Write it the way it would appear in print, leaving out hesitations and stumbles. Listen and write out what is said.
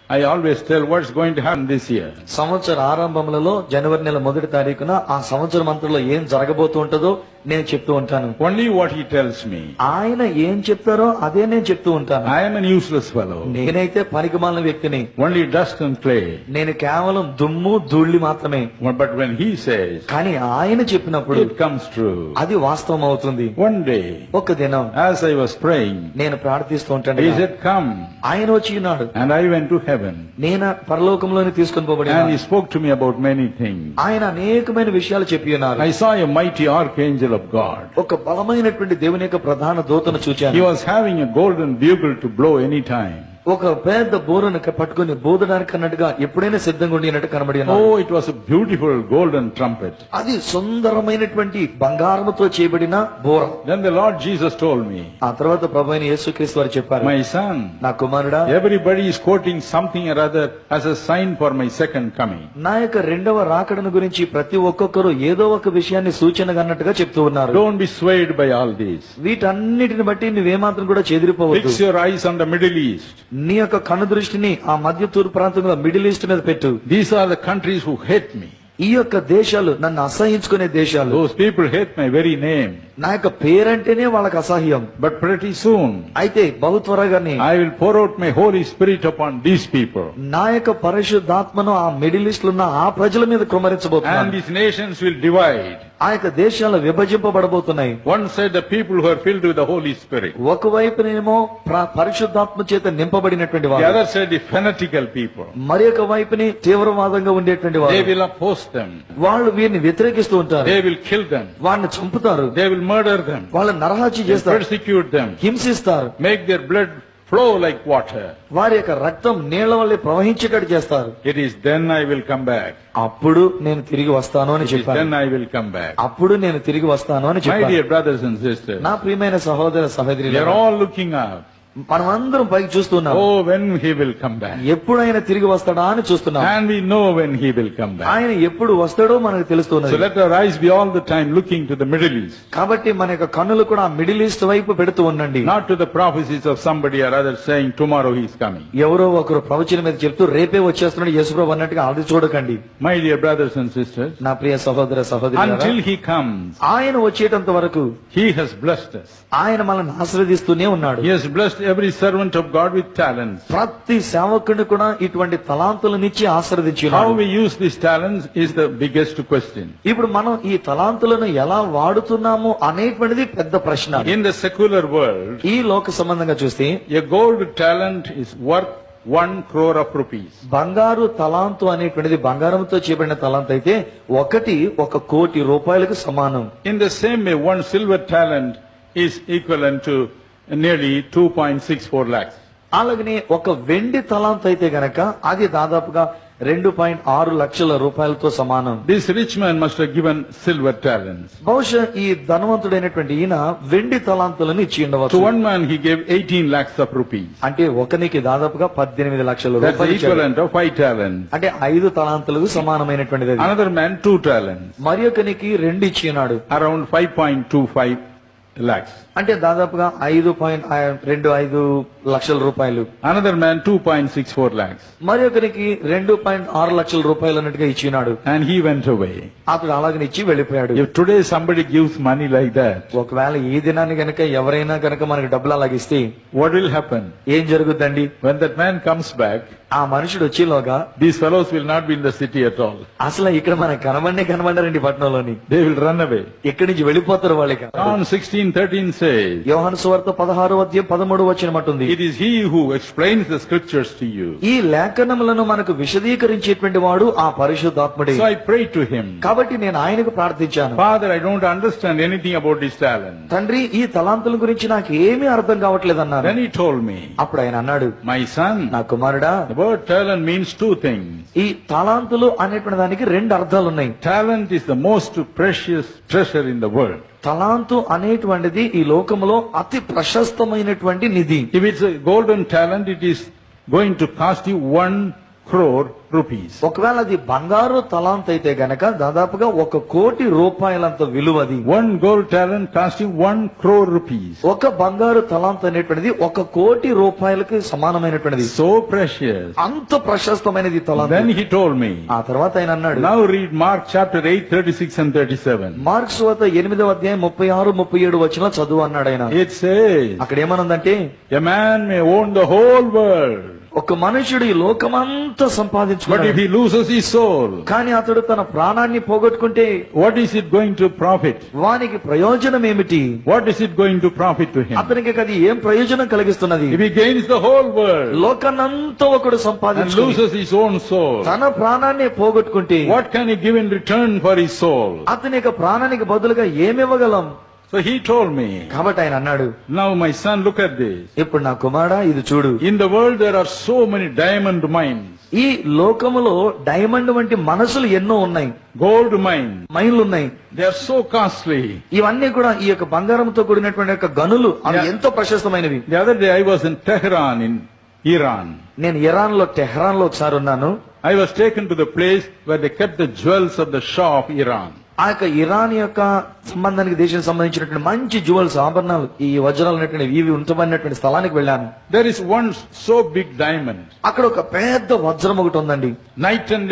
I always tell what's going to happen this year. సంవత్సర ఆరంభంలో జనవరి నెల 1వ తారీఖున ఆ సంవత్సరం అంతలో ఏం జరగబోతూ ఉంటుందో నేను చెప్తూ ఉంటాను. Only what he tells me. ఆయన ఏం చెప్తారో అదే నేను చెప్తూ ఉంటాను. I am an useless fellow. నేనైతే పనికిమాలిన వ్యక్తిని. Only dust and clay. నేను కేవలం దుమ్ము ధూళి మాత్రమే. But when he says, కానీ ఆయన చెప్పినప్పుడు it comes true. అది వాస్తవం అవుతుంది. One day, ఒక దినం as I was praying, నేను ప్రార్థిస్తూ ఉంటాను. he said, come. ఆయన వచ్చి ఉన్నాడు. And I went to heaven. నేను పరలోకంలోని తీసుకొని పోబడినా. And he spoke to me about many things. ఆయన అనేకమైన విషయాలు చెప్పి ఉన్నారు. I saw a mighty archangel of God. ఒక బలమైనటువంటి దేవుని యొక్క ప్రధాన దూతను చూచాను. He was having a golden bugle to blow any time. ఒక పెద్ద బోరను పట్టుకుని బోదడానికి అన్నట్టుగా ఎప్పుడైనా సిద్ధంగా ఉండినట్టు కనబడి ఉన్నాడు. Oh, it was a beautiful golden trumpet. అది సుందరమైనటువంటి బంగారముతో చేయబడిన బోర. Then the Lord Jesus told me, ఆ తర్వాత ప్రభువైన యేసుక్రీస్తు వారు చెప్పారు, my son, నా కుమారుడా, everybody is quoting something or other as a sign for my second coming. నా యొక్క రెండవ రాకడను గురించి ప్రతి ఒక్కొక్కరు ఏదో ఒక విషయాన్ని సూచనగా అన్నట్టుగా చెప్తూ ఉన్నారు. Don't be swayed by all this. వీటన్నిటిని బట్టి నువ్వేమాత్రం కూడా చెదిరిపోవద్దు. Fix your eyes on the Middle East. నీ యొక్క కన్ను దృష్టిని ఆ మధ్య తూర్పు ప్రాంతంలో మిడిల్ ఈస్ట్ మీద పెట్టు. These are the countries who hate me. ఈ యొక్క దేశాలు నన్ను అసహించుకునే దేశాలు. Those people hate my very name. నా యొక్క పేరంటేనే వాళ్ళకి అసహ్యం. But pretty soon, అయితే బహు త్వరగానే I will pour out my Holy Spirit upon these people. నా యొక్క పరిశుద్ధాత్మను ఆ మిడిల్ ఈస్ట్ లో ఉన్న ఆ ప్రజల మీద కుమ్మరించబోతున్నాను. And these nations will divide. ఆ యొక్క దేశాలు విభజింపబడబోతున్నాయి. One side the people who are filled with the Holy Spirit. ఒకవైపునేమో పరిశుద్ధాత్మ చేత నింపబడినటువంటి The వారు. other side the fanatical people. మరి ఒక వైపుని తీవ్రవాదంగా ఉండేటువంటి They వారు. will oppose them. వాళ్ళు వీరిని వ్యతిరేకిస్తూ ఉంటారు. They will kill them. వారిని చంపుతారు. They will murder them. వాళ్ళని నరహత్య They చేస్తారు. persecute them. హింసిస్తారు. Make their blood flow like water. వారి యొక్క రక్తం నీళ్ల వల్లే ప్రవహించేటట్టు చేస్తారు. It is then I will come back. అప్పుడు నేను తిరిగి వస్తాను అని It is చెప్పాను. then I will come back. అప్పుడు నేను తిరిగి వస్తాను అని My చెప్పాను. dear brothers and sisters, నా ప్రియమైన సహోదర we సహోదరులు, are all looking up. మనమందరం పైకి చూస్తున్నాం. Oh, when he will come back. ఎప్పుడైనా తిరిగి వస్తాడా అని చూస్తున్నాం. And we know when he will come back. ఆయన ఎప్పుడు వస్తాడో మనకు So తెలుస్తున్నది. let our eyes be all the time looking to the Middle East. కాబట్టి మన యొక్క కన్నులు కూడా మిడిల్ ఈస్ట్ వైపు పెడుతూ ఉండండి. Not to the prophecies of somebody or other saying tomorrow he is coming. ఎవరో ఒకరు ప్రవచన మీద చెప్తూ రేపే వచ్చేస్తున్నాడు యేసుప్రభు అన్నట్టుగా అది చూడకండి. My dear brothers and sisters, నా ప్రియ సహోదర సహోదరులారా, until he comes, ఆయన వచ్చేటంత వరకు he has blessed us. ఆయన మనల్ని ఆశీర్వదిస్తూనే ఉన్నాడు. He has blessed every servant of God with talents. ప్రతి సేవకుడిని కూడా ఇటువంటి తలాంతులనిచ్చి ఆశీర్వదించి How ఉన్నాడు. we use these talents is the biggest question. ఇప్పుడు మనం ఈ తలాంతులను ఎలా వాడుతున్నాము అనేటువంటిది పెద్ద ప్రశ్న. In the secular world, ఈ లోక సంబంధంగా చూస్తే a gold talent is worth 1 crore of rupees. బంగారు తలాంతు అనేటువంటిది బంగారంతో చేయబడిన తలాంతు అయితే 1 కోటి రూపాయలకు సమానం. In the same way, 1 silver talent is equivalent to nearly 2.64 lakhs. అలాగనే ఒక వెండి తలాంతు అయితే గనక అది దాదాపుగా 2.6 లక్షల రూపాయలతో సమానం. This rich man must have given silver talents. బహుశా ఈ ధనవంతుడైనటువంటి ఈయన వెండి తలాంతులను ఇచ్చి To ఉండవచ్చు. one man he gave 18 lakhs of rupees. అంటే ఒకనికి దాదాపుగా 18 లక్షల That's the రూపాయలు ఇచ్చాడు. equivalent of 5 talents. అంటే 5 తలాంతులకు సమానమైనటువంటిది అది. Another man 2 talents. మరి ఒకనికి 2 ఇచ్చి ఉన్నాడు. Around 5.25 lakhs. అంటే దాదాపుగా 5.25 లక్షల రూపాయలు. Another man 2.64 lakhs. మరి ఒకరికి 2.6 లక్షల రూపాయలు అన్నట్టుగా ఇచ్చినాడు. And he went away. అతడు అలాగని ఇచ్చి వెళ్ళిపోయాడు. If today somebody gives money like that, ఒకవేళ ఈ దినాన్ని గనక ఎవరైనా గనక మనకి డబ్బులు అలాగిస్తే what will happen? ఏం జరుగుద్దండి? When that man comes back, ఆ మనుషుడు వచ్చేలోగా these fellows will not be in the city at all. అసలు ఇక్కడ మనకు కనబడారండి పట్టణంలోని. They will run away. ఇక్కడి నుంచి వెళ్ళిపోతారు వాళ్ళకి. John 16:13 says, యోహాను సువార్త 16:13 it is he who explains the scriptures to you. ఈ లేఖనములను మనకు విశదీకరించేటువంటి వాడు ఆ పరిశుద్ధాత్ముడే. So I pray to him, కాబట్టి నేను ఆయనకు ప్రార్థించాను, Father, I don't understand anything about this talent. తండ్రి ఈ తలాంతుల గురించి నాకు ఏమీ అర్థం కావట్లేదు అన్నారు. Then he told me, అప్పుడు ఆయన అన్నాడు, my son, నా కుమారుడా, the word talent means 2 things. ఈ తలాంతులు అనేటువంటి దానికి 2 అర్థాలు ఉన్నాయి. Talent is the most precious treasure in the world. తలాంతు అనేటువంటిది ఈ లోకములో అతి ప్రశస్తమైనటువంటి నిధి. If it's a golden talent, it is going to cost you 1 crore rupees. ఒకవేళ అది బంగారు తలాంత్ అయితే గనక దాదాపుగా 1 కోటి రూపాయలంత విలువది. One gold talent costing 1 crore rupees. ఒక బంగారు తలాంత్ అనేటువంటిది 1 కోటి రూపాయలకి సమానమైనటువంటిది. So precious. అంత ప్రశస్తమైనది తలాంత్. Then he told me, ఆ తర్వాత ఆయన అన్నాడు, now read Mark chapter 8, 36 and 37. Marks సువార్త 8వ అధ్యాయం 36, 37 వచనాలు చదువు అన్నాడు ఆయన. It says, అక్కడ ఏమనుందంటే, a man may own the whole world, ఒక మనుషుడు ఈ లోకమంతా but if సంపాదించుకున్నాడు, he loses his soul, కానీ అతడు తన ప్రాణాన్ని పోగొట్టుకుంటే what is it going to profit? వానికి ప్రయోజనం ఏమిటి? What is it going to profit to him? అతనికి అది ఏం ప్రయోజనం కలిగిస్తున్నది? If he gains the whole world లోకాన్నంతా ఒకడు and సంపాదించుకుని loses his own soul, తన ప్రాణాన్ని పోగొట్టుకుంటే what can he give in return for his soul? అతని యొక్క ప్రాణానికి బదులుగా ఏమివ్వగలం? So he told me, కాబట్టి ఆయన అన్నాడు, now my son, look at this. ఇప్పుడు నా కుమారుడా ఇది చూడు, In the world there are so many diamond mines, ఈ లోకములో డైమండ్ వంటి మనసులు ఎన్నో ఉన్నాయి, gold mines. మైన్లు ఉన్నాయి. They are so costly. ఇవన్నీ కూడా ఈ యొక్క బంగారంతో కూడినటువంటి యొక్క గనులు అవి Yeah. ఎంతో ప్రశస్తమైనవి. The other day I was in Tehran in Iran. నేను ఇరాన్ లో టెహ్రాన్ లో ఒకసారి ఉన్నాను. I was taken to the place where they kept the jewels of the Shah of Iran. ఆ యొక్క ఇరాన్ యొక్క సంబంధానికి దేశానికి సంబంధించినటువంటి మంచి జ్యువెల్స్ ఆభరణాలు ఈ వజ్రాలు అనేటువంటి ఇవి ఉంచబడినటువంటి స్థలానికి వెళ్ళాను. There is one so big diamond. అక్కడ ఒక పెద్ద వజ్రం ఒకటి ఉందండి. Night and day